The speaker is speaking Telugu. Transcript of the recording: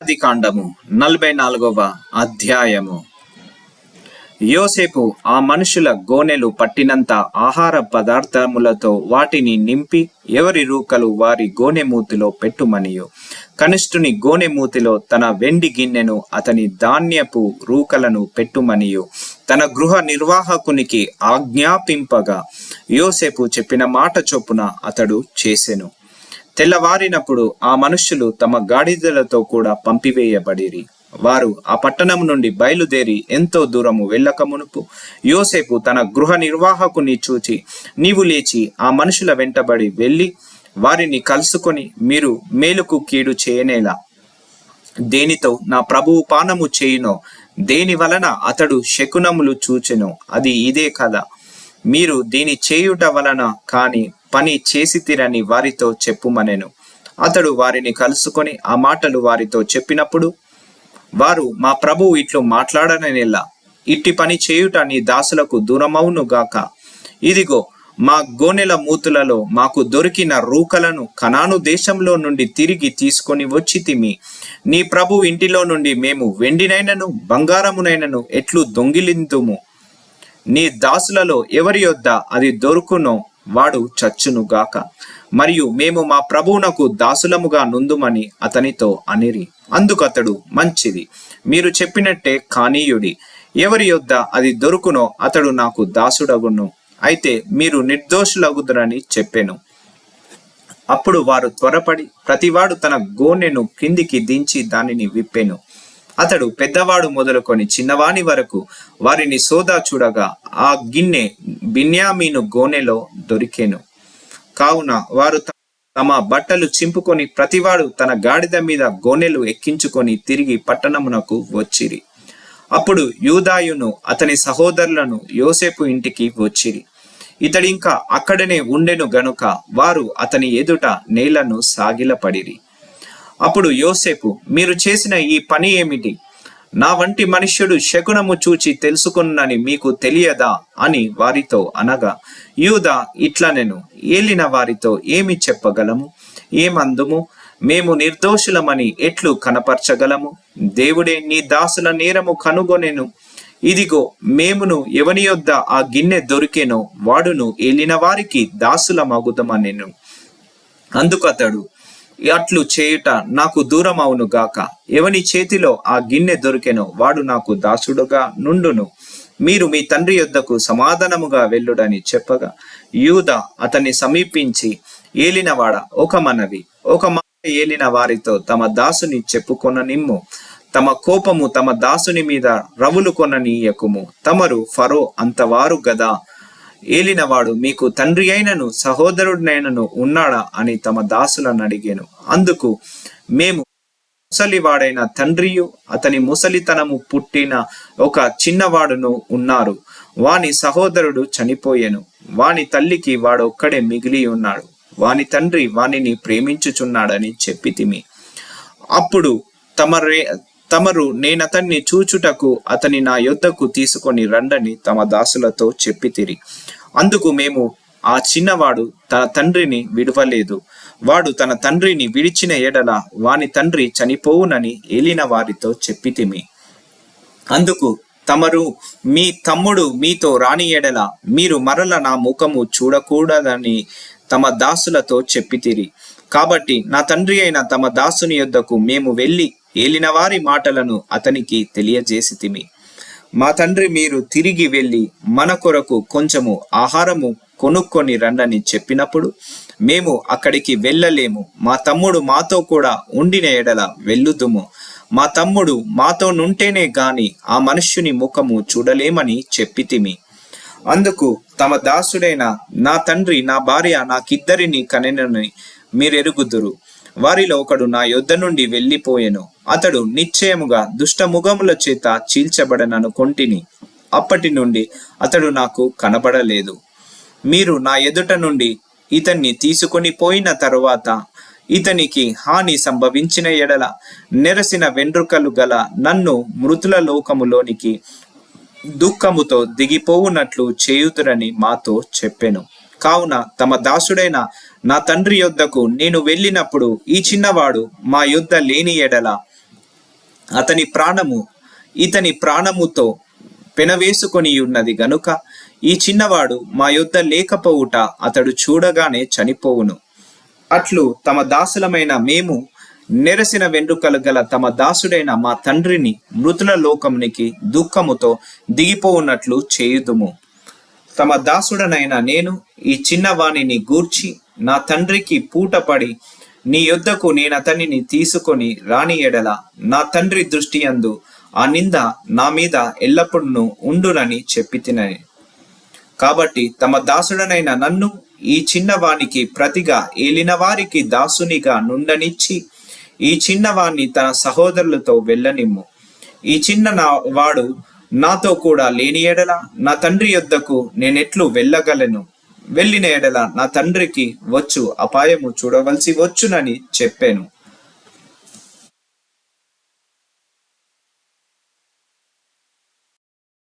ఆదికాండము 44వ అధ్యాయము. యోసేపు ఆ మనుషుల గోనెలు పట్టినంత ఆహార పదార్థములతో వాటిని నింపి ఎవరి రూకలు వారి గోనె మూతిలో పెట్టుమనియు, కనిష్ఠుని గోనె మూతిలో తన వెండి గిన్నెను అతని ధాన్యపు రూకలను పెట్టుమనియు తన గృహ నిర్వాహకునికి ఆజ్ఞాపింపగా, యోసేపు చెప్పిన మాట చొప్పున అతడు చేసెను. తెల్లవారినప్పుడు ఆ మనుష్యులు తమ గాడిదలతో కూడా పంపివేయబడిరి. వారు ఆ పట్టణం నుండి బయలుదేరి ఎంతో దూరము వెళ్ళక మునుపు యోసేపు తన గృహ నిర్వాహకుని చూచి, నీవు లేచి ఆ మనుషుల వెంటబడి వెళ్ళి వారిని కలుసుకొని, మీరు మేలుకు కీడు చేయనేలా దేనితో నా ప్రభువు పానము చేయునో, దేని వలన అతడు శకునములు చూచెనో అది ఇదే కదా. మీరు దీని చేయుట వలన కాని పని చేసితిరని వారితో చెప్పుమనెను. అతడు వారిని కలుసుకొని ఆ మాటలు వారితో చెప్పినప్పుడు వారు, మా ప్రభువు ఇట్లు మాట్లాడనెలా, ఇట్టి పని చేయుట నీ దాసులకు దూరమవును గాక. ఇదిగో, మా గోనెల మూతులలో మాకు దొరికిన రూకలను కనాను దేశంలో నుండి తిరిగి తీసుకొని వచ్చితిమి. నీ ప్రభు ఇంటిలో నుండి మేము వెండినైనను బంగారమునైనను ఎట్లు దొంగిలిందుము. నీ దాసులలో ఎవరి యొద్ద అది దొరుకునో వాడు చచ్చును గాక. మరియు మేము మా ప్రభువునకు దాసులముగా నుందుమని అతనితో అనిరి. అందుకతడు, మంచిది, మీరు చెప్పినట్టే కానీయుడి. ఎవరి యొద్ద అది దొరుకునో అతడు నాకు దాసుడగును. అయితే మీరు నిర్దోషులగుదురని చెప్పెను. అప్పుడు వారు త్వరపడి ప్రతివాడు తన గోనెను కిందికి దించి దానిని విప్పెను. అతడు పెద్దవాడు మొదలుకొని చిన్నవాని వరకు వారిని సోదా చూడగా ఆ గిన్నె బిన్యామీను గోనెలో దొరికెను. కావున వారు తమ బట్టలు చింపుకొని ప్రతివాడు తన గాడిద మీద గోనెలు ఎక్కించుకొని తిరిగి పట్టణమునకు వచ్చిరి. అప్పుడు యూదాయును అతని సహోదరులను యోసేపు ఇంటికి వచ్చిరి. ఇతడింకా అక్కడనే ఉండెను గనుక వారు అతని ఎదుట నేలను సాగిలపడిరి. అప్పుడు యోసేపు, మీరు చేసిన ఈ పని ఏమిటి? నా వంటి మనుష్యుడు శకునము చూచి తెలుసుకున్నని మీకు తెలియదా అని వారితో అనగా, యూదా ఇట్లనెను, ఏలిన వారితో ఏమి చెప్పగలము? ఏమందుము? మేము నిర్దోషులమని ఎట్లు కనపరచగలము? దేవుడే నీ దాసుల నేరము కనుగొనెను. ఇదిగో, మేమును ఎవని యొద్ద ఆ గిన్నె దొరికెనో వాడును ఏలిన వారికి దాసులమగుదమనెను. అందుకతడు, అట్లు చేయుట నాకు దూరం అవును గాక. ఎవని చేతిలో ఆ గిన్నె దొరికెనో వాడు నాకు దాసుడుగా నుండును. మీరు మీ తండ్రి యొద్దకు సమాధానముగా వెళ్ళుడని చెప్పగా, యూదా అతన్ని సమీపించి, ఏలినవాడ, ఒక మాట ఏలిన వారితో తమ దాసుని చెప్పుకొననిమ్ము. తమ కోపము తమ దాసుని మీద రవులు కొననీయకుము. తమరు ఫరో అంతవారు గదా. ఏలినవాడు మీకు తండ్రి అయినను సహోదరుడినైనను ఉన్నాడా అని తమ దాసులను అడిగాను. అందుకు, మేము ముసలివాడైన తండ్రియు అతని ముసలితనము పుట్టిన ఒక చిన్నవాడును ఉన్నారు. వాని సహోదరుడు చనిపోయెను. వాని తల్లికి వాడొక్కడే మిగిలి ఉన్నాడు. వాని తండ్రి వానిని ప్రేమించుచున్నాడని చెప్పితిమి. అప్పుడు తమరు నేనతన్ని చూచుటకు అతని నా యొద్దకు తీసుకొని రండని తమ దాసులతో చెప్పితిరి. అందుకు మేము, ఆ చిన్నవాడు తన తండ్రిని విడువలేదు. వాడు తన తండ్రిని విడిచిన ఎడల వాని తండ్రి చనిపోవునని ఏలిన వారితో చెప్పితిమి. అందుకు తమరు, మీ తమ్ముడు మీతో రాని ఎడల మీరు మరల నా ముఖము చూడకూడదని తమ దాసులతో చెప్పితిరి. కాబట్టి నా తండ్రి అయిన తమ దాసుని యొద్దకు మేము వెళ్ళి ఏలిన వారి మాటలను అతనికి తెలియజేసితిమి. మా తండ్రి, మీరు తిరిగి వెళ్ళి మన కొరకు కొంచెము ఆహారము కొనుక్కొని రండని చెప్పినప్పుడు మేము అక్కడికి వెళ్ళలేము. మా తమ్ముడు మాతో కూడా ఉండిన ఎడల వెళ్ళుదుము. మా తమ్ముడు మాతో నుంటేనే గాని ఆ మనుష్యుని ముఖము చూడలేమని చెప్పితిమి. అందుకు తమ దాసుడైన, నా తండ్రి నా భార్య నాకిద్దరిని కనెనని మీరెరుగుదురు. వారిలో ఒకడు నా యొద్ద నుండి వెళ్ళిపోయెను. అతడు నిశ్చయముగా దుష్టముఖముల చేత చీల్చబడననుకొంటిని. అప్పటి నుండి అతడు నాకు కనబడలేదు. మీరు నా ఎదుట నుండి ఇతన్ని తీసుకొని పోయిన తరువాత ఇతనికి హాని సంభవించిన ఎడల నెరసిన వెండ్రుకలు గల నన్ను మృతుల లోకములోనికి దుఃఖముతో దిగిపోవునట్లు చేయుదురని మాతో చెప్పెను. కావున తమ దాసుడైన నా తండ్రి యొద్దకు నేను వెళ్ళినప్పుడు ఈ చిన్నవాడు మా యొద్ద లేని ఎడల అతని ప్రాణము ఇతని ప్రాణముతో పెనవేసుకొని ఉన్నది గనుక ఈ చిన్నవాడు మా యొద్ద లేకపోవుట అతడు చూడగానే చనిపోవును. అట్లు తమ దాసులమైన మేము నెరసిన వెంట్రుకలు గల తమ దాసుడైన మా తండ్రిని మృతుల లోకమునికి దుఃఖముతో దిగిపోవున్నట్లు చేయుదుము. తమ దాసుడనైన నేను ఈ చిన్నవాణిని గూర్చి నా తండ్రికి పూటపడి నీ యొద్దకు నేనతనిని తీసుకొని రాని ఎడల నా తండ్రి దృష్టి యందు ఆ నింద నా మీద ఎల్లప్పుడూ ఉండునని చెప్పి తినని. కాబట్టి తమ దాసుడనైన నన్ను ఈ చిన్నవానికి ప్రతిగా ఏలిన వారికి దాసునిగా నుండనిచ్చి ఈ చిన్నవాణ్ణి తన సహోదరులతో వెళ్ళనిమ్ము. ఈ వాడు నాతో కూడా లేని ఎడల నా తండ్రి యొద్దకు నేనెట్లు వెళ్ళగలను? వెళ్ళిన ఎడల నా తండ్రికి వచ్చు అపాయము చూడవలసి వచ్చునని చెప్పాను.